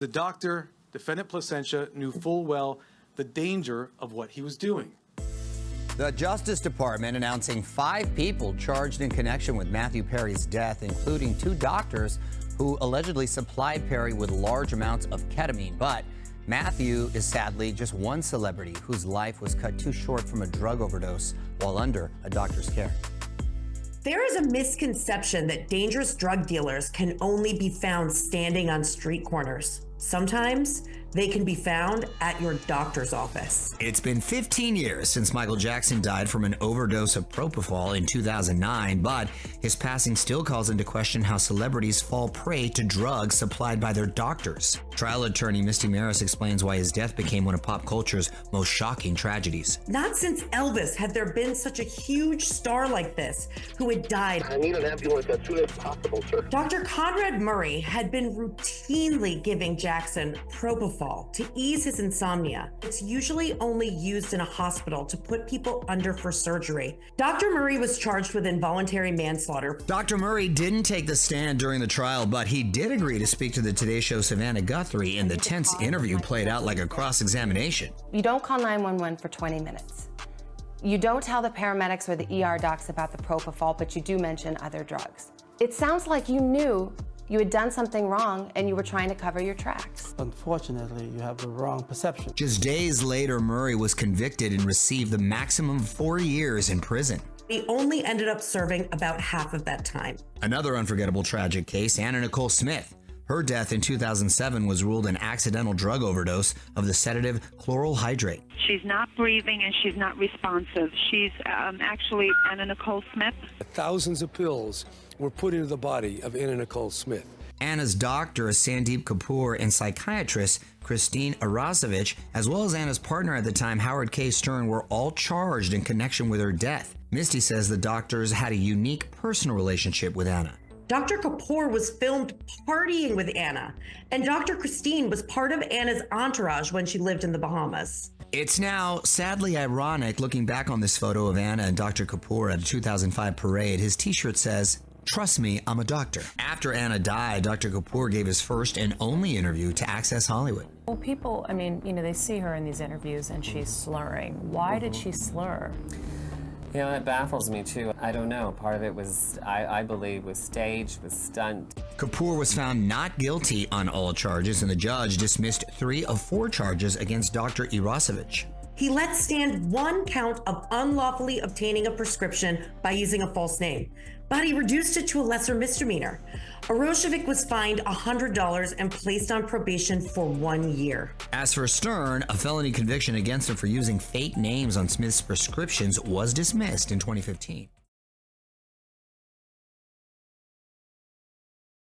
The doctor, defendant Placentia, knew full well the danger of what he was doing. The Justice Department announcing 5 people charged in connection with Matthew Perry's death, including 2 doctors who allegedly supplied Perry with large amounts of ketamine. But Matthew is sadly just one celebrity whose life was cut too short from a drug overdose while under a doctor's care. There is a misconception that dangerous drug dealers can only be found standing on street corners. Sometimes they can be found at your doctor's office. It's been 15 years since Michael Jackson died from an overdose of propofol in 2009, but his passing still calls into question how celebrities fall prey to drugs supplied by their doctors. Trial attorney Misty Marris explains why his death became one of pop culture's most shocking tragedies. Not since Elvis had there been such a huge star like this who had died. I need an ambulance as soon as possible, sir. Dr. Conrad Murray had been routinely giving Jackson propofol to ease his insomnia. It's usually only used in a hospital to put people under for surgery. Dr. Murray was charged with involuntary manslaughter. Dr. Murray didn't take the stand during the trial, but he did agree to speak to the Today Show's Savannah Guthrie, and the tense interview played out like a cross-examination. You don't call 911 for 20 minutes. You don't tell the paramedics or the ER docs about the propofol, but you do mention other drugs. It sounds like you knew you had done something wrong and you were trying to cover your tracks. Unfortunately, you have the wrong perception. Just days later, Murray was convicted and received the maximum 4 years in prison. He only ended up serving about half of that time. Another unforgettable tragic case, Anna Nicole Smith. Her death in 2007 was ruled an accidental drug overdose of the sedative chloral hydrate. She's not breathing and she's not responsive. She's actually Anna Nicole Smith. Thousands of pills were put into the body of Anna Nicole Smith. Anna's doctor, Sandeep Kapoor, and psychiatrist Christine Arasevich, as well as Anna's partner at the time, Howard K. Stern, were all charged in connection with her death. Misty says the doctors had a unique personal relationship with Anna. Dr. Kapoor was filmed partying with Anna, and Dr. Christine was part of Anna's entourage when she lived in the Bahamas. It's now sadly ironic looking back on this photo of Anna and Dr. Kapoor at a 2005 parade. His t-shirt says, "Trust me, I'm a doctor." After Anna died, Dr. Kapoor gave his first and only interview to Access Hollywood. Well, people, I mean, they see her in these interviews and she's slurring. Why did she slur? You know, it baffles me, too. I don't know. Part of it was, I believe, was staged, was stunt. Kapoor was found not guilty on all charges, and the judge dismissed 3 of 4 charges against Dr. Irasevich. He let stand 1 count of unlawfully obtaining a prescription by using a false name, but he reduced it to a lesser misdemeanor. Arasevich was fined $100 and placed on probation for 1 year. As for Stern, a felony conviction against him for using fake names on Smith's prescriptions was dismissed in 2015.